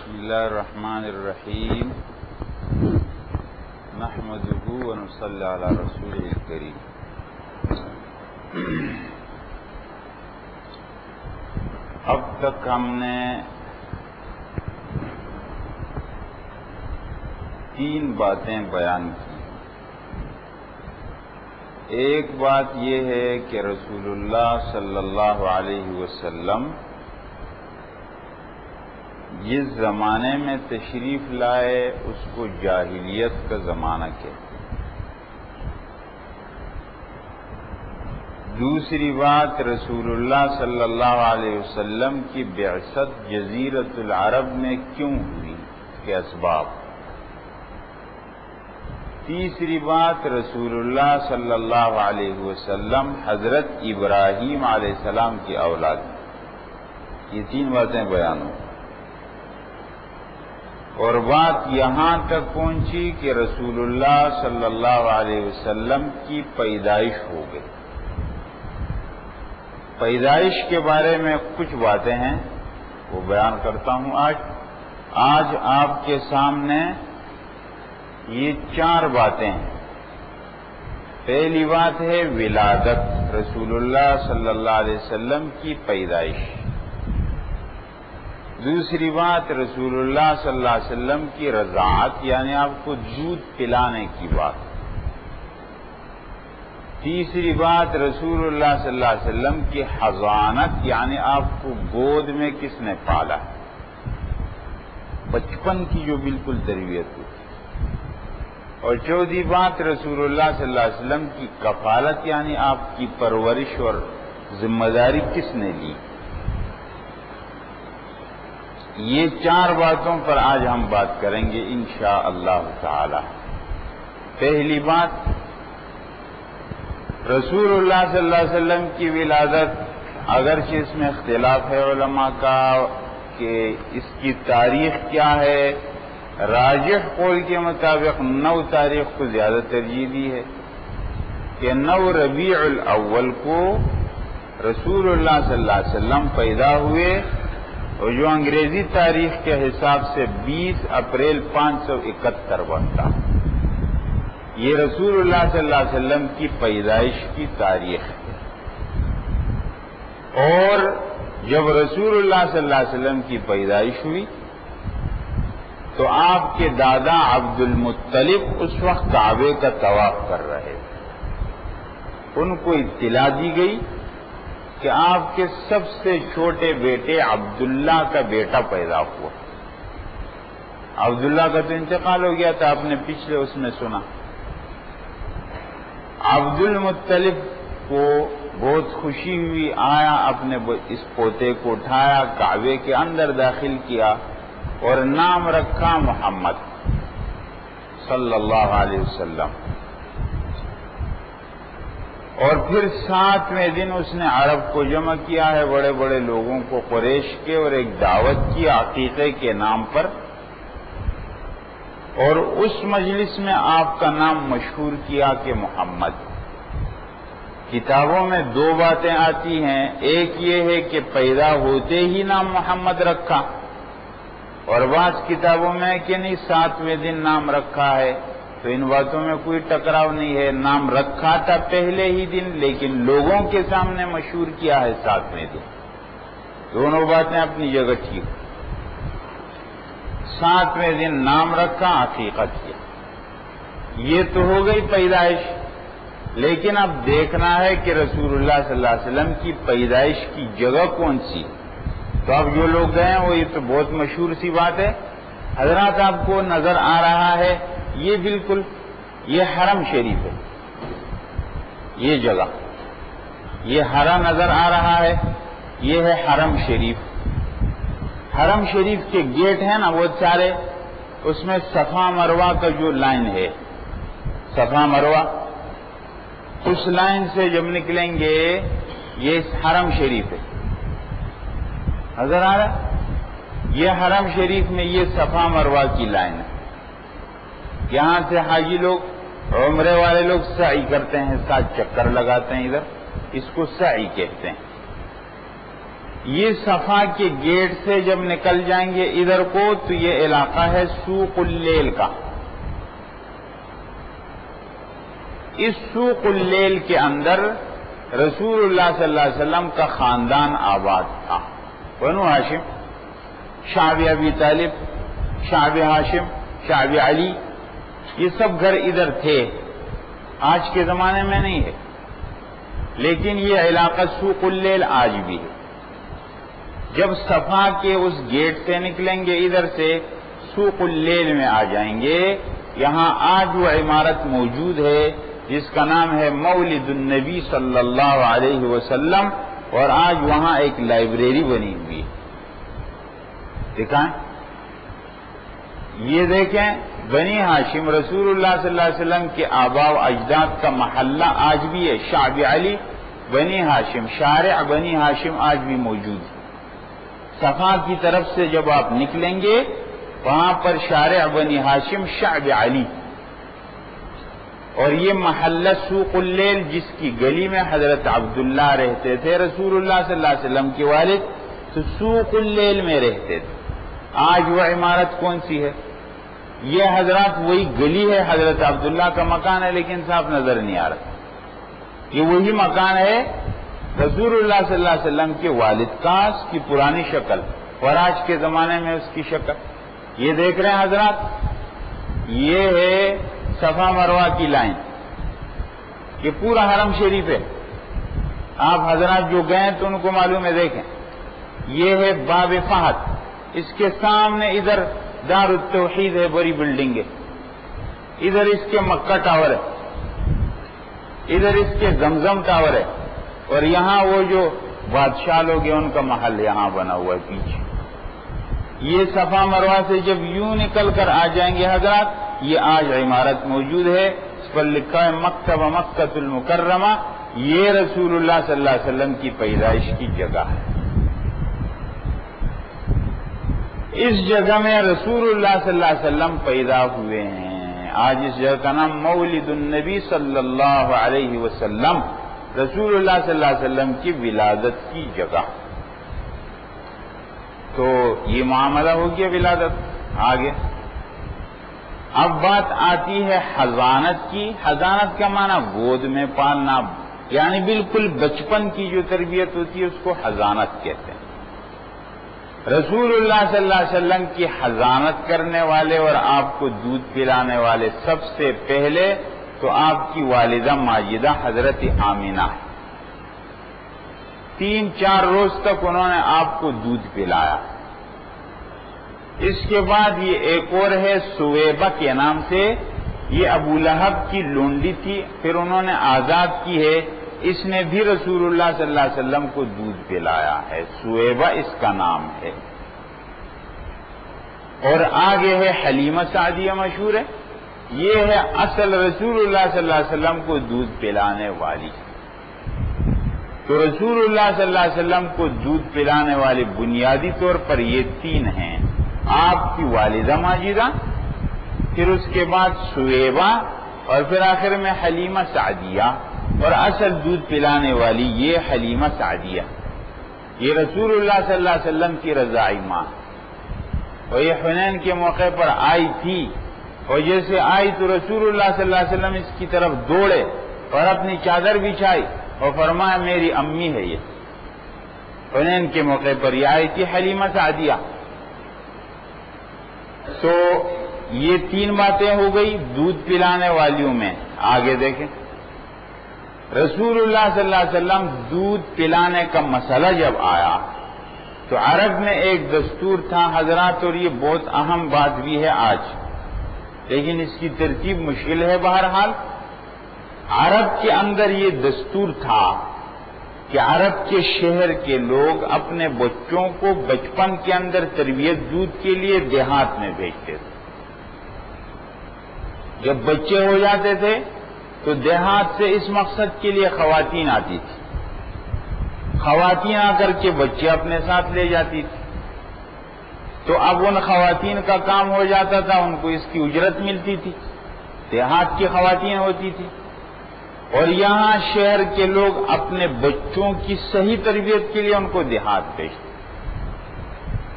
بسم اللہ الرحمن الرحیم نحمدہ ونصلی علی رسولہ الکریم۔ اب تک ہم نے 3 باتیں بیان کی۔ ایک بات یہ ہے کہ رسول اللہ صلی اللہ علیہ وسلم جس زمانے میں تشریف لائے اس کو جاہلیت کا زمانہ کہتے ہیں۔ دوسری بات، رسول اللہ صلی اللہ علیہ وسلم کی بعثت جزیرۃ العرب میں کیوں ہوئی، اس کے اسباب۔ تیسری بات، رسول اللہ صلی اللہ علیہ وسلم حضرت ابراہیم علیہ السلام کی اولاد۔ یہ 3 باتیں بیان ہوں، اور بات یہاں تک پہنچی کہ رسول اللہ صلی اللہ علیہ وسلم کی پیدائش ہو گئی۔ پیدائش کے بارے میں کچھ باتیں ہیں، وہ بیان کرتا ہوں آج آپ کے سامنے۔ یہ 4 باتیں ہیں۔ پہلی بات ہے ولادت، رسول اللہ صلی اللہ علیہ وسلم کی پیدائش۔ دوسری بات، رسول اللہ صلی اللہ علیہ وسلم کی رضاعت، یعنی آپ کو دودھ پلانے کی بات۔ تیسری بات، رسول اللہ صلی اللہ علیہ وسلم کی حضانت، یعنی آپ کو گود میں کس نے پالا، بچپن کی جو بالکل تربیت ہوئی۔ اور چوتھی بات، رسول اللہ صلی اللہ علیہ وسلم کی کفالت، یعنی آپ کی پرورش اور ذمہ داری کس نے لی۔ یہ 4 باتوں پر آج ہم بات کریں گے انشاءاللہ تعالی۔ پہلی بات، رسول اللہ صلی اللہ علیہ وسلم کی ولادت، اگرچہ اس میں اختلاف ہے علماء کا کہ اس کی تاریخ کیا ہے۔ راجح قول کے مطابق 9 تاریخ کو زیادہ ترجیح دی ہے کہ 9 ربیع الاول کو رسول اللہ صلی اللہ علیہ وسلم پیدا ہوئے، اور جو انگریزی تاریخ کے حساب سے 20 اپریل 571 بنتا۔ یہ رسول اللہ صلی اللہ علیہ وسلم کی پیدائش کی تاریخ ہے۔ اور جب رسول اللہ صلی اللہ علیہ وسلم کی پیدائش ہوئی تو آپ کے دادا عبد المطلب اس وقت کعبے کا طواف کر رہے تھے۔ ان کو اطلاع دی گئی کہ آپ کے سب سے چھوٹے بیٹے عبداللہ کا بیٹا پیدا ہوا۔ عبداللہ کا تو انتقال ہو گیا تھا، آپ نے پچھلے اس میں سنا۔ عبد المطلب کو بہت خوشی ہوئی، آیا اپنے اس پوتے کو اٹھایا، کعبے کے اندر داخل کیا اور نام رکھا محمد صلی اللہ علیہ وسلم۔ اور پھر 7ویں دن اس نے عرب کو جمع کیا ہے، بڑے بڑے لوگوں کو قریش کے، اور ایک دعوت کی عقیقے کے نام پر، اور اس مجلس میں آپ کا نام مشہور کیا کہ محمد۔ کتابوں میں 2 باتیں آتی ہیں، ایک یہ ہے کہ پیدا ہوتے ہی نام محمد رکھا، اور بعض کتابوں میں ہے کہ نہیں 7ویں دن نام رکھا ہے۔ تو ان باتوں میں کوئی ٹکراؤ نہیں ہے، نام رکھا تھا پہلے ہی دن، لیکن لوگوں کے سامنے مشہور کیا ہے 7ویں دن۔ دونوں باتیں اپنی جگہ ٹھیک۔ 7ویں دن نام رکھا، عقیقت کیا۔ یہ تو ہو گئی پیدائش، لیکن اب دیکھنا ہے کہ رسول اللہ صلی اللہ علیہ وسلم کی پیدائش کی جگہ کون سی۔ تو اب جو لوگ گئے ہیں وہ یہ تو بہت مشہور سی بات ہے، حضرات آپ کو نظر آ رہا ہے، یہ بالکل یہ حرم شریف ہے۔ یہ جگہ، یہ ہرا نظر آ رہا ہے، یہ ہے حرم شریف۔ حرم شریف کے گیٹ ہیں نا بہت سارے، اس میں صفا مروہ کا جو لائن ہے، صفا مروہ، اس لائن سے جب نکلیں گے یہ حرم شریف ہے۔ نظر آ رہا ہے؟ یہ حرم شریف میں یہ صفا مروہ کی لائن ہے۔ یہاں سے حاجی لوگ، عمرے والے لوگ سعی کرتے ہیں، 7 چکر لگاتے ہیں ادھر، اس کو سعی کہتے ہیں۔ یہ صفا کے گیٹ سے جب نکل جائیں گے ادھر کو تو یہ علاقہ ہے سوق اللیل کا. اس سوق اللیل کے اندر رسول اللہ صلی اللہ علیہ وسلم کا خاندان آباد تھا. بنو ہاشم، شعب ابی طالب، شعب ہاشم، شعب علی، یہ سب گھر ادھر تھے. آج کے زمانے میں نہیں ہے، لیکن یہ علاقہ سوق اللیل آج بھی ہے. جب صفا کے اس گیٹ سے نکلیں گے ادھر سے سوق اللیل میں آ جائیں گے. یہاں آج وہ عمارت موجود ہے جس کا نام ہے مولد النبی صلی اللہ علیہ وسلم، اور آج وہاں ایک لائبریری بنی ہوئی ہے. دکھائیں، یہ دیکھیں بنی ہاشم رسول اللہ صلی اللہ علیہ وسلم کے آباء و اجداد کا محلہ آج بھی ہے. شعب علی، بنی ہاشم، شارع بنی ہاشم آج بھی موجود ہے. صفا کی طرف سے جب آپ نکلیں گے وہاں پر شارع بنی ہاشم، شعب علی، اور یہ محلہ سوق اللیل جس کی گلی میں حضرت عبداللہ رہتے تھے رسول اللہ صلی اللہ علیہ وسلم کے والد، تو سوق اللیل میں رہتے تھے. آج وہ عمارت کون سی ہے؟ یہ حضرات وہی گلی ہے، حضرت عبداللہ کا مکان ہے لیکن صاف نظر نہیں آ رہا. یہ وہی مکان ہے رسول اللہ صلی اللہ علیہ وسلم کے والد کا، اس کی پرانی شکل اور آج کے زمانے میں اس کی شکل. یہ دیکھ رہے ہیں حضرات، یہ ہے صفا مروہ کی لائن. یہ پورا حرم شریف ہے. آپ حضرات جو گئے تو ان کو معلوم ہے. دیکھیں، یہ ہے باب فہد، اس کے سامنے ادھر دار التوحید ہے، بڑی بلڈنگ ہے. ادھر اس کے مکہ ٹاور ہے، ادھر اس کے زمزم ٹاور ہے، اور یہاں وہ جو بادشاہ لوگ ہیں ان کا محل یہاں بنا ہوا ہے پیچھے. یہ صفا مروہ سے جب یوں نکل کر آ جائیں گے حضرات، یہ آج عمارت موجود ہے، اس پر لکھا ہے مکتب مکۃ المکرمہ. یہ رسول اللہ صلی اللہ علیہ وسلم کی پیدائش کی جگہ ہے. اس جگہ میں رسول اللہ صلی اللہ علیہ وسلم پیدا ہوئے ہیں. آج اس جگہ کا نام مولد النبی صلی اللہ علیہ وسلم، رسول اللہ صلی اللہ علیہ وسلم کی ولادت کی جگہ. تو یہ معاملہ ہو گیا ولادت. آگے اب بات آتی ہے حضانت کی. حضانت کا معنی گود میں پالنا، یعنی بالکل بچپن کی جو تربیت ہوتی ہے اس کو حضانت کہتے ہیں. رسول اللہ صلی اللہ علیہ وسلم کی حضانت کرنے والے اور آپ کو دودھ پلانے والے سب سے پہلے تو آپ کی والدہ ماجدہ حضرت آمینہ ہے. 3-4 روز تک انہوں نے آپ کو دودھ پلایا. اس کے بعد یہ ایک اور ہے سویبہ کے نام سے، یہ ابو لہب کی لونڈی تھی، پھر انہوں نے آزاد کی ہے. اس نے بھی رسول اللہ صلی اللہ علیہ وسلم کو دودھ پلایا ہے. سویبہ اس کا نام ہے. اور آگے ہے حلیمہ سعدیہ مشہور ہے. یہ ہے اصل رسول اللہ صلی اللہ علیہ وسلم کو دودھ پلانے والی. تو رسول اللہ صلی اللہ علیہ وسلم کو دودھ پلانے والے بنیادی طور پر یہ 3 ہیں: آپ کی والدہ ماجدہ، پھر اس کے بعد سویبہ، اور پھر آخر میں حلیمہ سعدیہ. اور اصل دودھ پلانے والی یہ حلیمہ سعدیہ، یہ رسول اللہ صلی اللہ علیہ وسلم کی رضاعی ماں، اور یہ حنین کے موقع پر آئی تھی، اور جیسے آئی تو رسول اللہ صلی اللہ علیہ وسلم اس کی طرف دوڑے اور اپنی چادر بچھائی اور فرمایا میری امی ہے. یہ حنین کے موقع پر یہ آئی تھی حلیمہ سعدیہ. تو یہ 3 باتیں ہو گئی دودھ پلانے والیوں میں. آگے دیکھیں، رسول اللہ صلی اللہ علیہ وسلم دودھ پلانے کا مسئلہ جب آیا تو عرب میں ایک دستور تھا حضرات، اور یہ بہت اہم بات بھی ہے آج، لیکن اس کی ترتیب مشکل ہے. بہرحال عرب کے اندر یہ دستور تھا کہ عرب کے شہر کے لوگ اپنے بچوں کو بچپن کے اندر تربیت دودھ کے لیے دیہات میں بھیجتے تھے. جب بچے ہو جاتے تھے تو دیہات سے اس مقصد کے لیے خواتین آتی تھی. خواتین آ کر کے بچے اپنے ساتھ لے جاتی تھی. تو اب ان خواتین کا کام ہو جاتا تھا، ان کو اس کی اجرت ملتی تھی. دیہات کی خواتین ہوتی تھی. اور یہاں شہر کے لوگ اپنے بچوں کی صحیح تربیت کے لیے ان کو دیہات بھیجتے۔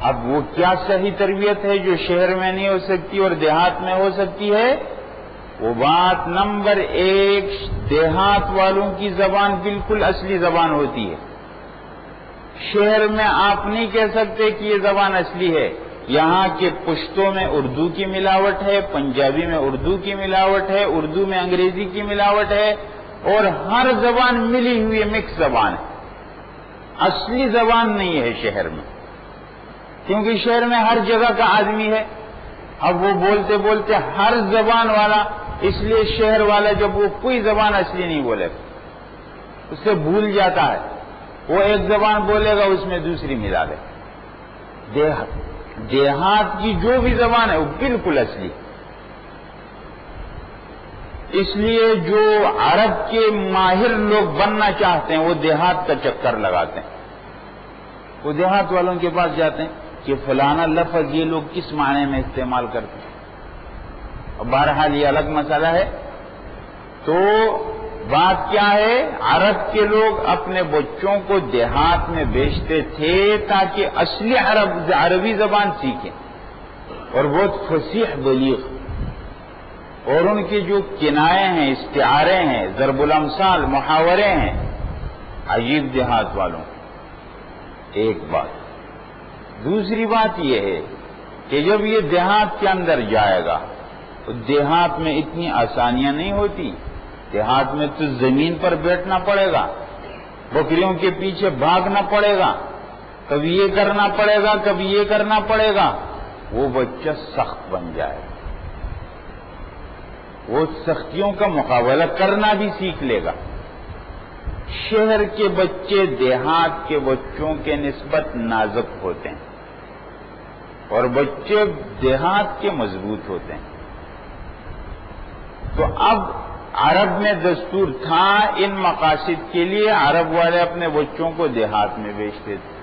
اب وہ کیا صحیح تربیت ہے جو شہر میں نہیں ہو سکتی اور دیہات میں ہو سکتی ہے؟ وہ بات نمبر 1، دیہات والوں کی زبان بالکل اصلی زبان ہوتی ہے۔ شہر میں آپ نہیں کہہ سکتے کہ یہ زبان اصلی ہے۔ یہاں کے پشتوں میں اردو کی ملاوٹ ہے، پنجابی میں اردو کی ملاوٹ ہے، اردو میں انگریزی کی ملاوٹ ہے، اور ہر زبان ملی ہوئی مکس زبان ہے۔ اصلی زبان نہیں ہے شہر میں، کیونکہ شہر میں ہر جگہ کا آدمی ہے۔ اب وہ بولتے بولتے ہر زبان والا، اس لیے شہر والا جب وہ کوئی زبان اصلی نہیں بولے اسے بھول جاتا ہے، وہ ایک زبان بولے گا اس میں دوسری ملا دے۔ دیہات کی جو بھی زبان ہے وہ بالکل اصلی۔ اس لیے جو عرب کے ماہر لوگ بننا چاہتے ہیں وہ دیہات کا چکر لگاتے ہیں، وہ دیہات والوں کے پاس جاتے ہیں کہ فلانا لفظ یہ لوگ کس معنی میں استعمال کرتے ہیں۔ بہرحال یہ الگ مسئلہ ہے۔ تو بات کیا ہے، عرب کے لوگ اپنے بچوں کو دیہات میں بھیجتے تھے تاکہ اصلی عربی زبان سیکھیں، اور بہت فصیح بلیغ، اور ان کی جو کنائے ہیں، استعارے ہیں، ضرب الامثال، محاورے ہیں، عجیب دیہات والوں۔ ایک بات۔ دوسری بات یہ ہے کہ جب یہ دیہات کے اندر جائے گا تو دیہات میں اتنی آسانیاں نہیں ہوتی۔ دیہات میں تو زمین پر بیٹھنا پڑے گا، بکریوں کے پیچھے بھاگنا پڑے گا، کبھی یہ کرنا پڑے گا، کبھی یہ کرنا پڑے گا۔ وہ بچہ سخت بن جائے گا، وہ سختیوں کا مقابلہ کرنا بھی سیکھ لے گا۔ شہر کے بچے دیہات کے بچوں کے نسبت نازک ہوتے ہیں، اور بچے دیہات کے مضبوط ہوتے ہیں۔ تو اب عرب میں دستور تھا ان مقاصد کے لیے عرب والے اپنے بچوں کو دیہات میں بھیجتے تھے۔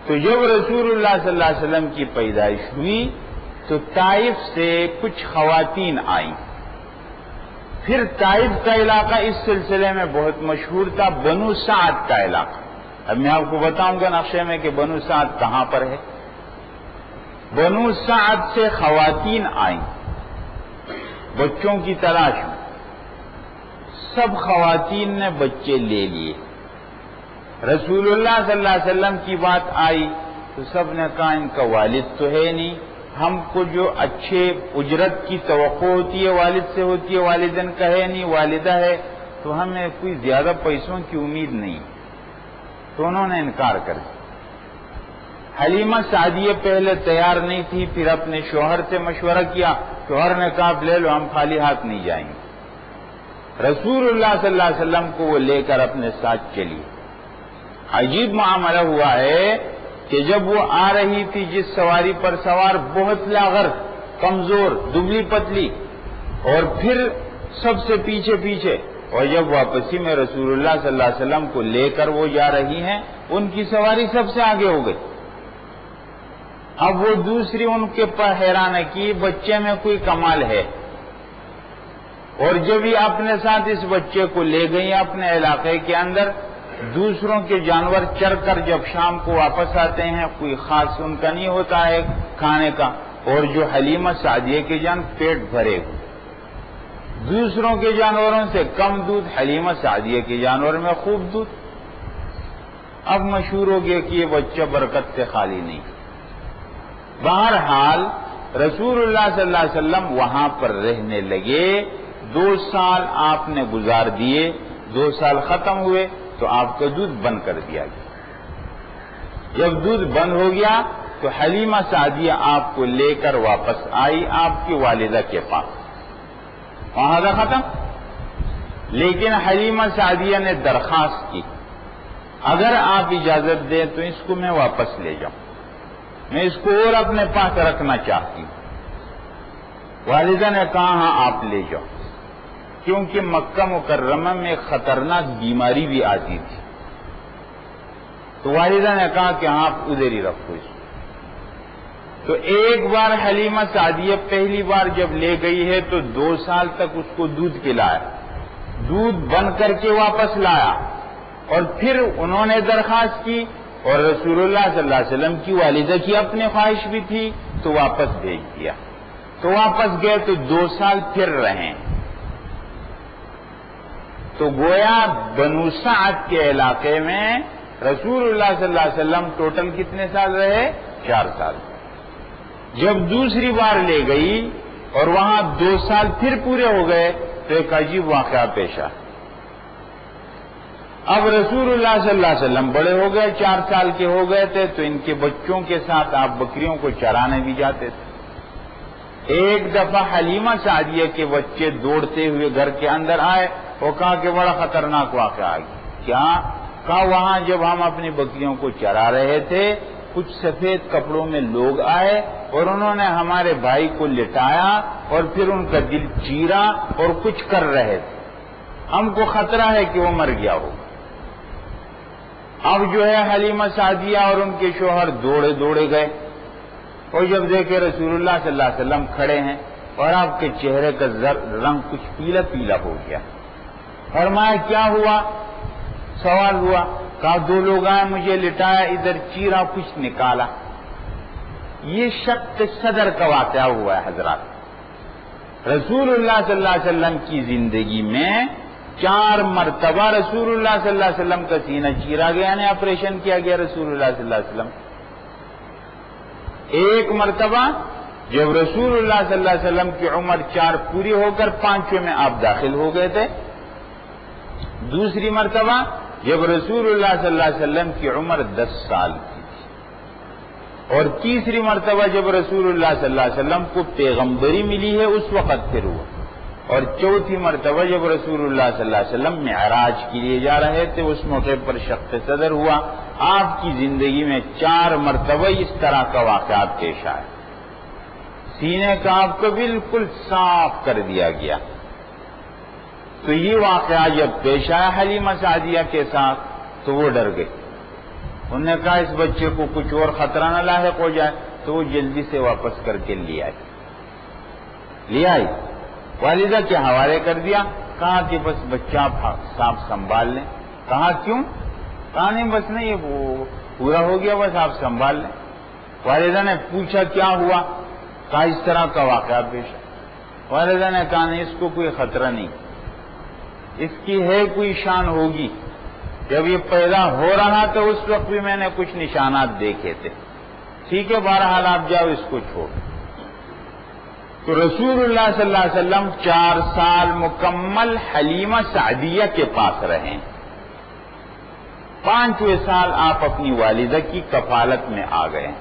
تو جب رسول اللہ صلی اللہ علیہ وسلم کی پیدائش ہوئی تو طائف سے کچھ خواتین آئیں۔ پھر طائف کا علاقہ اس سلسلے میں بہت مشہور تھا، بنو سعد کا علاقہ۔ اب میں آپ کو بتاؤں گا نقشے میں کہ بنو سعد کہاں پر ہے۔ بنو سعد سے خواتین آئیں بچوں کی تلاش میں۔ سب خواتین نے بچے لے لیے۔ رسول اللہ صلی اللہ علیہ وسلم کی بات آئی تو سب نے کہا ان کا والد تو ہے نہیں، ہم کو جو اچھے اجرت کی توقع ہوتی ہے والد سے ہوتی ہے، والدین کا ہے نہیں، والدہ ہے، تو ہمیں کوئی زیادہ پیسوں کی امید نہیں۔ تو انہوں نے انکار کر دیا۔ حلیمہ سعدیہ پہلے تیار نہیں تھی، پھر اپنے شوہر سے مشورہ کیا، شوہر نے کہا لے لو، ہم خالی ہاتھ نہیں جائیں گے۔ رسول اللہ صلی اللہ علیہ وسلم کو وہ لے کر اپنے ساتھ چلی۔ عجیب معاملہ ہوا ہے کہ جب وہ آ رہی تھی جس سواری پر سوار بہت لاغر، کمزور، دبلی پتلی، اور پھر سب سے پیچھے پیچھے، اور جب واپسی میں رسول اللہ صلی اللہ علیہ وسلم کو لے کر وہ جا رہی ہیں، ان کی سواری سب سے آگے ہو گئی۔ اب وہ دوسری ان کے پر حیران ہے کہ بچے میں کوئی کمال ہے، اور جب یہ اپنے ساتھ اس بچے کو لے گئی اپنے علاقے کے اندر، دوسروں کے جانور چر کر جب شام کو واپس آتے ہیں کوئی خاص ان کا نہیں ہوتا ہے کھانے کا، اور جو حلیمہ سعدیہ کے جان پیٹ بھرے ہوئے، دوسروں کے جانوروں سے کم دودھ، حلیمہ سعدیہ کے جانور میں خوب دودھ۔ اب مشہور ہو گیا کہ یہ بچہ برکت سے خالی نہیں۔ بہرحال رسول اللہ صلی اللہ علیہ وسلم وہاں پر رہنے لگے۔ 2 سال آپ نے گزار دیے، 2 سال ختم ہوئے تو آپ کا دودھ بند کر دیا گیا۔ جب دودھ بند ہو گیا تو حلیمہ سعدیہ آپ کو لے کر واپس آئی آپ کی والدہ کے پاس، وہاں کا ختم۔ لیکن حلیمہ سعدیہ نے درخواست کی اگر آپ اجازت دیں تو اس کو میں واپس لے جاؤں، میں اس کو اور اپنے پاس رکھنا چاہتی ہوں۔ والدہ نے کہا ہاں آپ لے جاؤ، کیونکہ مکہ مکرمہ میں خطرناک بیماری بھی آتی تھی۔ تو والدہ نے کہا کہ ہاں آپ ادھر ہی رکھو اس کو۔ تو ایک بار حلیمہ سعدیہ پہلی بار جب لے گئی ہے تو 2 سال تک اس کو دودھ پلایا، دودھ بن کر کے واپس لایا، اور پھر انہوں نے درخواست کی، اور رسول اللہ صلی اللہ علیہ وسلم کی والدہ کی اپنی خواہش بھی تھی تو واپس بھیج دیا۔ تو واپس گئے تو 2 سال پھر رہے، تو گویا بنو سعد کے علاقے میں رسول اللہ صلی اللہ علیہ وسلم ٹوٹل کتنے سال رہے؟ 4 سال۔ جب دوسری بار لے گئی اور وہاں 2 سال پھر پورے ہو گئے تو ایک عجیب واقعہ پیش آیا۔ اب رسول اللہ صلی اللہ علیہ وسلم بڑے ہو گئے، 4 سال کے ہو گئے تھے، تو ان کے بچوں کے ساتھ آپ بکریوں کو چرانے بھی جاتے تھے۔ ایک دفعہ حلیمہ سعدیہ کے بچے دوڑتے ہوئے گھر کے اندر آئے، وہ کہا کہ بڑا خطرناک واقعہ آ گیا۔ کیا؟ کہا وہاں جب ہم اپنی بکریوں کو چرا رہے تھے، کچھ سفید کپڑوں میں لوگ آئے اور انہوں نے ہمارے بھائی کو لٹایا اور پھر ان کا دل چیرا اور کچھ کر رہے تھے، ہم کو خطرہ ہے کہ وہ مر گیا ہو۔ اب جو ہے حلیمہ سعدیہ اور ان کے شوہر دوڑے گئے، اور جب دیکھے رسول اللہ صلی اللہ علیہ وسلم کھڑے ہیں اور آپ کے چہرے کا رنگ کچھ پیلا پیلا ہو گیا۔ فرمایا کیا ہوا؟ سوال ہوا، کہا 2 لوگ آئے، مجھے لٹایا، ادھر چیرا، کچھ نکالا۔ یہ شق صدر کا واقعہ ہوا ہے حضرات۔ رسول اللہ صلی اللہ علیہ وسلم کی زندگی میں 4 مرتبہ رسول اللہ صلی اللہ علیہ وسلم کا سینہ چیرا گیا، یعنی آپریشن کیا گیا رسول اللہ صلی اللہ علیہ وسلم۔ ایک مرتبہ جب رسول اللہ صلی اللہ علیہ وسلم کی عمر 4 پوری ہو کر 5ویں میں آپ داخل ہو گئے تھے۔ دوسری مرتبہ جب رسول اللہ صلی اللہ علیہ وسلم کی عمر 10 سال کی تھی، اور تیسری مرتبہ جب رسول اللہ صلی اللہ علیہ وسلم کو پیغمبری ملی ہے اس وقت پھر ہوا، اور چوتھی مرتبہ جب رسول اللہ صلی اللہ علیہ وسلم معراج کے لیے جا رہے تھے اس موقع پر شق صدر ہوا۔ آپ کی زندگی میں 4 مرتبہ اس طرح کا واقعات پیش آئے، سینے کا آپ کو بالکل صاف کر دیا گیا۔ تو یہ واقعہ جب پیش آیا حلیمہ سعدیہ کے ساتھ تو وہ ڈر گئی، انہوں نے کہا اس بچے کو کچھ اور خطرہ نہ لاحق ہو جائے، تو وہ جلدی سے واپس کر کے لے آئی، والدہ کے حوالے کر دیا، کہا کہ بس بچہ آپ سنبھال لیں۔ کہا کیوں؟ کہا نہیں بس نہیں، یہ پورا ہو گیا، بس آپ سنبھال لیں۔ والدہ نے پوچھا کیا ہوا؟ کہا اس طرح کا واقعہ پیش ہے۔ والدہ نے کہا نہیں، اس کو کوئی خطرہ نہیں، اس کی ہے کوئی شان ہوگی، جب یہ پیدا ہو رہا تو اس وقت بھی میں نے کچھ نشانات دیکھے تھے، ٹھیک ہے بہرحال آپ جاؤ اس کو چھوڑ۔ تو رسول اللہ صلی اللہ علیہ وسلم 4 سال مکمل حلیمہ سعدیہ کے پاس رہے، 5ویں سال آپ اپنی والدہ کی کفالت میں آ گئے۔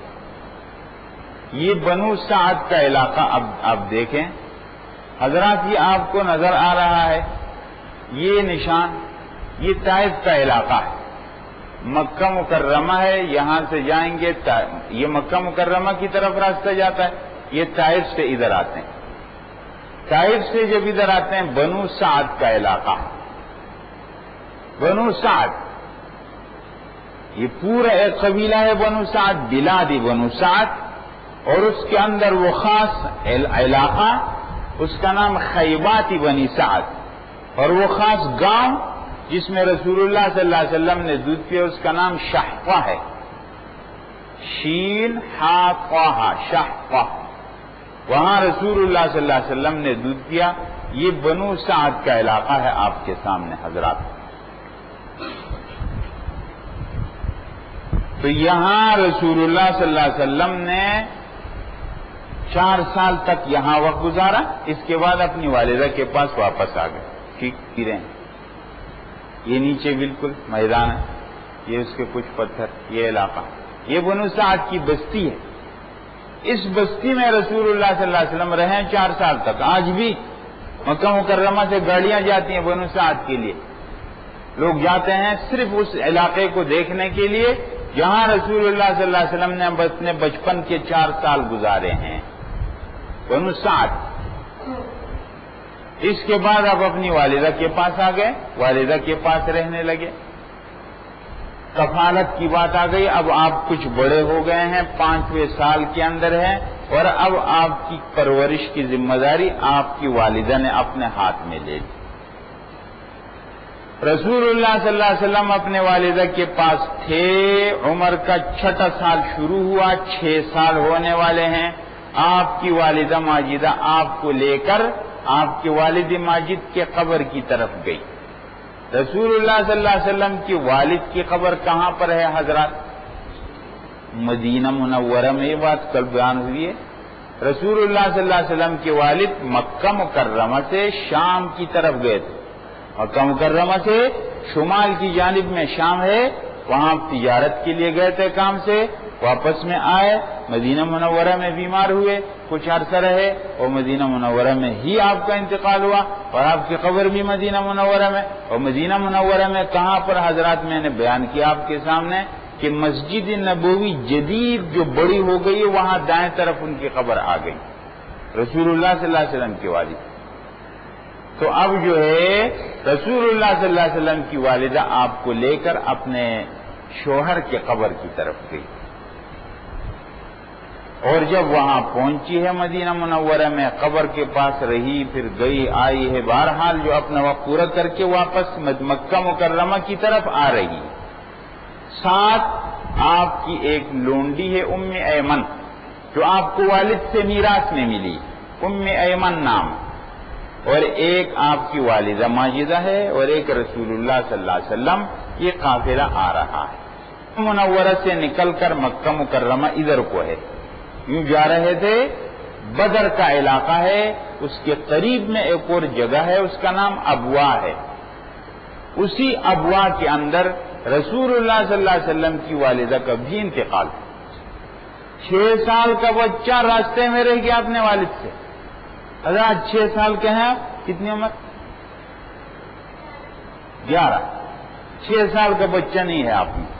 یہ بنو سعد کا علاقہ اب آپ دیکھیں حضرات، یہ آپ کو نظر آ رہا ہے، یہ نشان، یہ طائف کا علاقہ ہے، مکہ مکرمہ ہے، یہاں سے جائیں گے یہ مکہ مکرمہ کی طرف راستہ جاتا ہے، یہ طائف سے ادھر آتے ہیں، طائف سے جب ادھر آتے ہیں بنو سعد کا علاقہ ہے۔ بنو سعد یہ پورا ایک قبیلہ ہے، بنو سعد، بلادی بنو سعد، اور اس کے اندر وہ خاص علاقہ اس کا نام خیباتی بنی سعد، اور وہ خاص گاؤں جس میں رسول اللہ صلی اللہ علیہ وسلم نے دودھ پیا اس کا نام شحفہ ہے، شین ہا قاہا، شحفہ، وہاں رسول اللہ صلی اللہ علیہ وسلم نے دودھ پیا۔ یہ بنو سعد کا علاقہ ہے آپ کے سامنے حضرات۔ تو یہاں رسول اللہ صلی اللہ علیہ وسلم نے 4 سال تک یہاں وقت گزارا، اس کے بعد اپنی والدہ کے پاس واپس آ گئے۔ ٹھیک گرے، یہ نیچے بالکل میدان ہے، یہ اس کے کچھ پتھر، یہ علاقہ، یہ بنو سعد کی بستی ہے۔ اس بستی میں رسول اللہ صلی اللہ علیہ وسلم رہے 4 سال تک۔ آج بھی مکہ مکرمہ سے گاڑیاں جاتی ہیں بنو سعد کے لیے، لوگ جاتے ہیں صرف اس علاقے کو دیکھنے کے لیے جہاں رسول اللہ صلی اللہ علیہ وسلم نے اپنے بچپن کے 4 سال گزارے ہیں، بنو سعد۔ اس کے بعد آپ اپنی والدہ کے پاس آ گئے، والدہ کے پاس رہنے لگے۔ کفالت کی بات آ گئی، اب آپ کچھ بڑے ہو گئے ہیں، 5ویں سال کے اندر ہیں، اور اب آپ کی پرورش کی ذمہ داری آپ کی والدہ نے اپنے ہاتھ میں لے لی۔ رسول اللہ صلی اللہ علیہ وسلم اپنے والدہ کے پاس تھے، عمر کا 6واں سال شروع ہوا، 6 سال ہونے والے ہیں، آپ کی والدہ ماجدہ آپ کو لے کر آپ کے والد ماجد کے قبر کی طرف گئی۔ رسول اللہ صلی اللہ علیہ وسلم کی والد کی قبر کہاں پر ہے حضرات؟ مدینہ منورہ میں، یہ بات کل بیان ہوئی ہے۔ رسول اللہ صلی اللہ علیہ وسلم کے والد مکہ مکرمہ سے شام کی طرف گئے تھے، مکہ مکرمہ سے شمال کی جانب میں شام ہے، وہاں تجارت کے لیے گئے تھے کام سے، واپس میں آئے، مدینہ منورہ میں بیمار ہوئے، کچھ عرصہ رہے اور مدینہ منورہ میں ہی آپ کا انتقال ہوا، اور آپ کی قبر بھی مدینہ منورہ میں۔ اور مدینہ منورہ میں کہاں پر حضرات؟ میں نے بیان کیا آپ کے سامنے کہ مسجد نبوی جدید جو بڑی ہو گئی ہے، وہاں دائیں طرف ان کی قبر آ گئی، رسول اللہ صلی اللہ علیہ وسلم کی والد۔ تو اب جو ہے رسول اللہ صلی اللہ علیہ وسلم کی والدہ آپ کو لے کر اپنے شوہر کے قبر کی طرف گئی، اور جب وہاں پہنچی ہے مدینہ منورہ میں، قبر کے پاس رہی، پھر گئی آئی ہے، بہرحال جو اپنا وقت پورا کر کے واپس مکہ مکرمہ کی طرف آ رہی، ساتھ آپ کی ایک لونڈی ہے ام ایمن، جو آپ کو والد سے میراث میں ملی، ام ایمن نام، اور ایک آپ کی والدہ ماجدہ ہے، اور ایک رسول اللہ صلی اللہ علیہ وسلم۔ یہ قافلہ آ رہا ہے، منورہ سے نکل کر مکہ مکرمہ ادھر کو ہے، یوں جا رہے تھے، بدر کا علاقہ ہے، اس کے قریب میں ایک اور جگہ ہے، اس کا نام ابوا ہے، اسی ابوا کے اندر رسول اللہ صلی اللہ علیہ وسلم کی والدہ کا بھی انتقال۔ 6 سال کا بچہ راستے میں رہ گیا اپنے والد سے۔ حضرات 6 سال کے ہیں آپ؟ کتنی عمر؟ 11۔ 6 سال کا بچہ نہیں ہے آپ میں،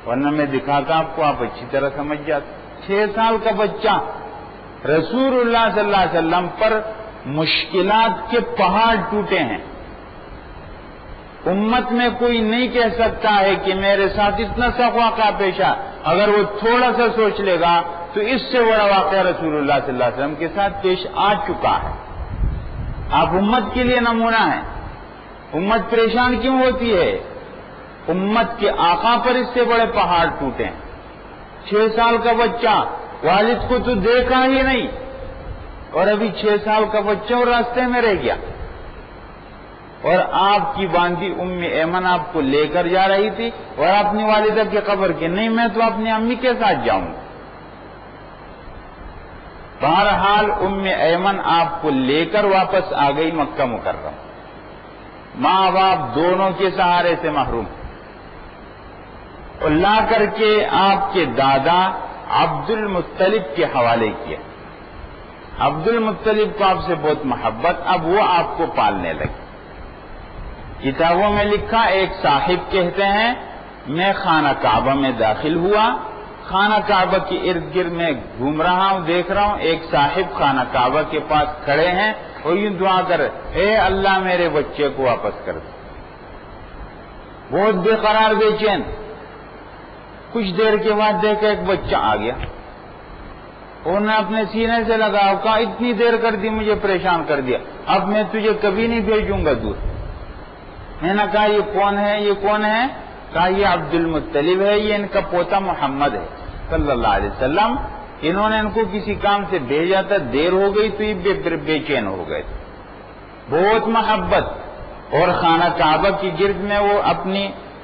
ورنہ میں دکھاتا آپ کو، آپ اچھی طرح سمجھ جاتے۔ 6 سال کا بچہ، رسول اللہ صلی اللہ علیہ وسلم پر مشکلات کے پہاڑ ٹوٹے ہیں۔ امت میں کوئی نہیں کہہ سکتا ہے کہ میرے ساتھ اتنا سا واقعہ پیشہ، اگر وہ تھوڑا سا سوچ لے گا تو اس سے بڑا واقعہ رسول اللہ صلی اللہ علیہ وسلم کے ساتھ پیش آ چکا ہے۔ آپ امت کے لیے نمونہ ہیں۔ امت پریشان کیوں ہوتی ہے؟ امت کے آقا پر اس سے بڑے پہاڑ ٹوٹے ہیں۔ 6 سال کا بچہ، والد کو تو دیکھا ہی نہیں، اور ابھی 6 سال کا بچہ اور راستے میں رہ گیا، اور آپ کی باندھی ام ایمن آپ کو لے کر جا رہی تھی، اور اپنی والدہ کی قبر کے نہیں، میں تو اپنی امی کے ساتھ جاؤں گا۔ بہرحال ام ایمن آپ کو لے کر واپس آ گئی مکہ مکرمہ، ماں باپ دونوں کے سہارے سے محروم، اور لا کر کے آپ کے دادا عبد المطلب کے حوالے کیا۔ عبد المطلب کو آپ سے بہت محبت، اب وہ آپ کو پالنے لگے۔ کتابوں میں لکھا، ایک صاحب کہتے ہیں میں خانہ کعبہ میں داخل ہوا، خانہ کعبہ کے ارد گرد میں گھوم رہا ہوں، دیکھ رہا ہوں، ایک صاحب خانہ کعبہ کے پاس کھڑے ہیں اور یوں دعا کر، اے اللہ میرے بچے کو واپس کر دے۔ بہت بے قرار بے چین، کچھ دیر کے بعد دیکھا ایک بچہ آ گیا، اور نے اپنے سینے سے لگا، کہا اتنی دیر کر دی، مجھے پریشان کر دیا، اب میں تجھے کبھی نہیں بھیجوں گا دور۔ میں نے کہا یہ کون ہے؟ یہ کون ہے؟ کہا یہ عبد المطلب ہے، یہ ان کا پوتا محمد ہے صلی اللہ علیہ وسلم، انہوں نے ان کو کسی کام سے بھیجا تھا، دیر ہو گئی تو یہ بے چین ہو گئے، بہت محبت۔ اور خانہ کعبہ کی گرد میں وہ اپنی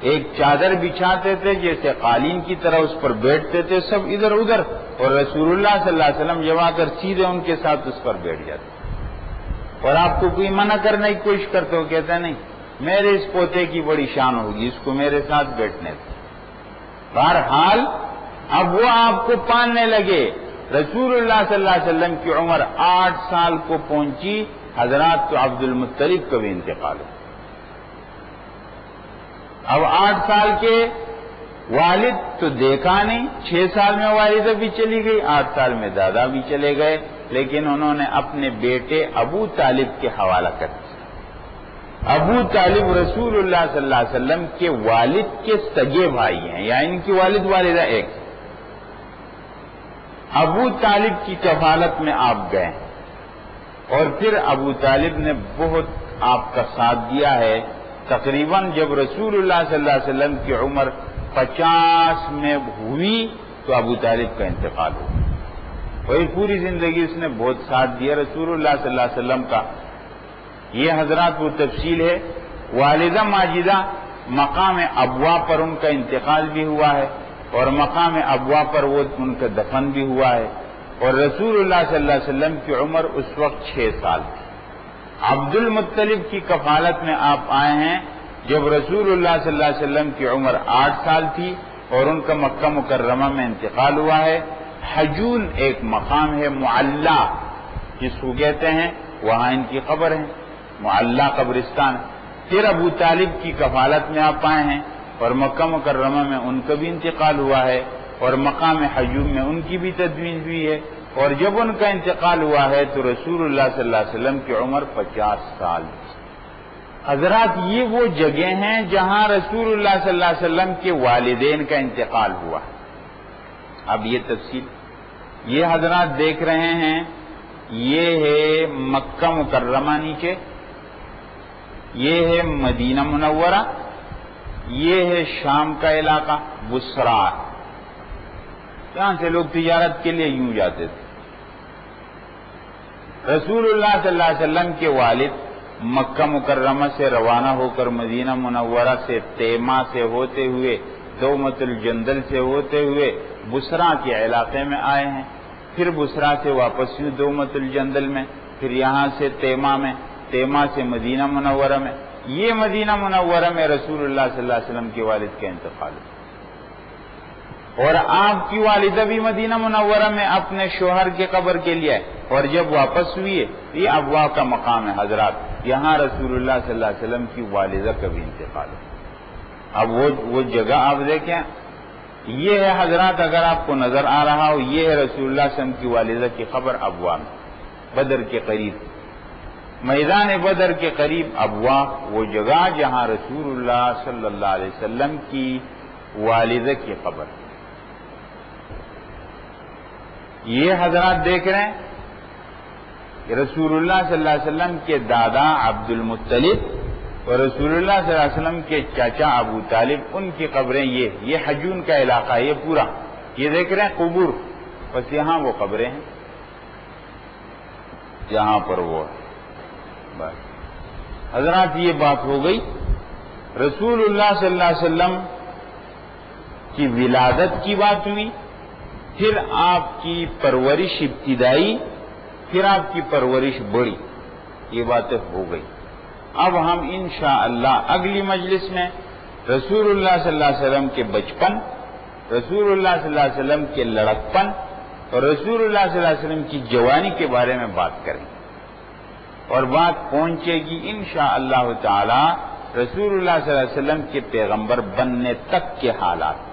ایک چادر بچھاتے تھے، جیسے قالین کی طرح اس پر بیٹھتے تھے، سب ادھر ادھر، اور رسول اللہ صلی اللہ علیہ وسلم جب آ کر سیدھے ان کے ساتھ اس پر بیٹھ جاتے، اور آپ کو کوئی منع کرنے کی کوشش کرتے ہو، کہتے ہیں نہیں میرے اس پوتے کی بڑی شان ہوگی، اس کو میرے ساتھ بیٹھنے دیں۔ بہرحال اب وہ آپ کو پالنے لگے۔ رسول اللہ صلی اللہ علیہ وسلم کی عمر 8 سال کو پہنچی، حضرات تو عبد المطلب کا بھی انتقال ہو۔ اب 8 سال کے والد تو دیکھا نہیں، 6 سال میں والدہ بھی چلی گئی، 8 سال میں دادا بھی چلے گئے، لیکن انہوں نے اپنے بیٹے ابو طالب کے حوالہ کر دیا۔ ابو طالب رسول اللہ صلی اللہ علیہ وسلم کے والد کے سگے بھائی ہیں، یا ان کی والد والدہ ایک۔ ابو طالب کی کفالت میں آپ گئے، اور پھر ابو طالب نے بہت آپ کا ساتھ دیا ہے، تقریباً جب رسول اللہ صلی اللہ علیہ وسلم کی عمر 50 میں ہوئی تو ابو طالب کا انتقال ہوا. وہی پوری زندگی اس نے بہت ساتھ دیا رسول اللہ صلی اللہ علیہ وسلم کا. یہ حضرات وہ تفصیل ہے. والدہ ماجدہ مقام ابوا پر ان کا انتقال بھی ہوا ہے اور مقام ابوا پر وہ ان کا دفن بھی ہوا ہے. اور رسول اللہ صلی اللہ علیہ وسلم کی عمر اس وقت 6 سال تھی. عبد المطلب کی کفالت میں آپ آئے ہیں جب رسول اللہ صلی اللہ علیہ وسلم کی عمر 8 سال تھی اور ان کا مکہ مکرمہ میں انتقال ہوا ہے. حجون ایک مقام ہے معلّہ جس کو کہتے ہیں، وہاں ان کی قبر ہے، معلّہ قبرستان. پھر ابو طالب کی کفالت میں آپ آئے ہیں اور مکہ مکرمہ میں ان کا بھی انتقال ہوا ہے اور مقام حجون میں ان کی بھی تدوین ہوئی ہے. اور جب ان کا انتقال ہوا ہے تو رسول اللہ صلی اللہ علیہ وسلم کی عمر 50 سال تھی. حضرات یہ وہ جگہ ہیں جہاں رسول اللہ صلی اللہ علیہ وسلم کے والدین کا انتقال ہوا. اب یہ تفصیل یہ حضرات دیکھ رہے ہیں، یہ ہے مکہ مکرمہ نیچے، یہ ہے مدینہ منورہ، یہ ہے شام کا علاقہ بصرہ. یہاں سے لوگ تجارت کے لیے یوں جاتے تھے. رسول اللہ صلی اللہ علیہ وسلم کے والد مکہ مکرمہ سے روانہ ہو کر مدینہ منورہ سے تیمہ سے ہوتے ہوئے دومت الجندل سے ہوتے ہوئے بصرہ کے علاقے میں آئے ہیں. پھر بصرہ سے واپس یوں دومت الجندل میں، پھر یہاں سے تیمہ میں، تیمہ سے مدینہ منورہ میں. یہ مدینہ منورہ میں رسول اللہ صلی اللہ علیہ وسلم کے والد کا انتقال ہے. اور آپ کی والدہ بھی مدینہ منورہ میں اپنے شوہر کے قبر کے لیے آئے اور جب واپس ہوئی ہے یہ ابوا کا مقام ہے حضرات. یہاں رسول اللہ صلی اللہ علیہ وسلم کی والدہ کا بھی انتقال ہے. اب وہ جگہ آپ دیکھیں، یہ ہے حضرات، اگر آپ کو نظر آ رہا ہو، یہ ہے رسول اللہ صلی اللہ علیہ وسلم کی والدہ کی قبر ابوا میں، بدر کے قریب، میدان بدر کے قریب ابوا، وہ جگہ جہاں رسول اللہ صلی اللہ علیہ وسلم کی والدہ کی قبر. یہ حضرات دیکھ رہے ہیں کہ رسول اللہ صلی اللہ علیہ وسلم کے دادا عبد المطلب اور رسول اللہ صلی اللہ علیہ وسلم کے چاچا ابو طالب، ان کی قبریں یہ حجون کا علاقہ ہے. یہ پورا یہ دیکھ رہے ہیں قبور، بس یہاں وہ قبریں ہیں جہاں پر وہ بس. حضرات یہ بات ہو گئی رسول اللہ صلی اللہ علیہ وسلم کی ولادت کی بات ہوئی، پھر آپ کی پرورش ابتدائی، پھر آپ کی پرورش بڑی، یہ باتیں ہو گئی. اب ہم انشاءاللہ اگلی مجلس میں رسول اللہ صلی اللہ علیہ وسلم کے بچپن، رسول اللہ صلی اللہ علیہ وسلم کے لڑکپن اور رسول اللہ صلی اللہ علیہ وسلم کی جوانی کے بارے میں بات کریں گے. اور بات پہنچے گی انشاءاللہ تعالی رسول اللہ صلی اللہ علیہ وسلم کے پیغمبر بننے تک کے حالات.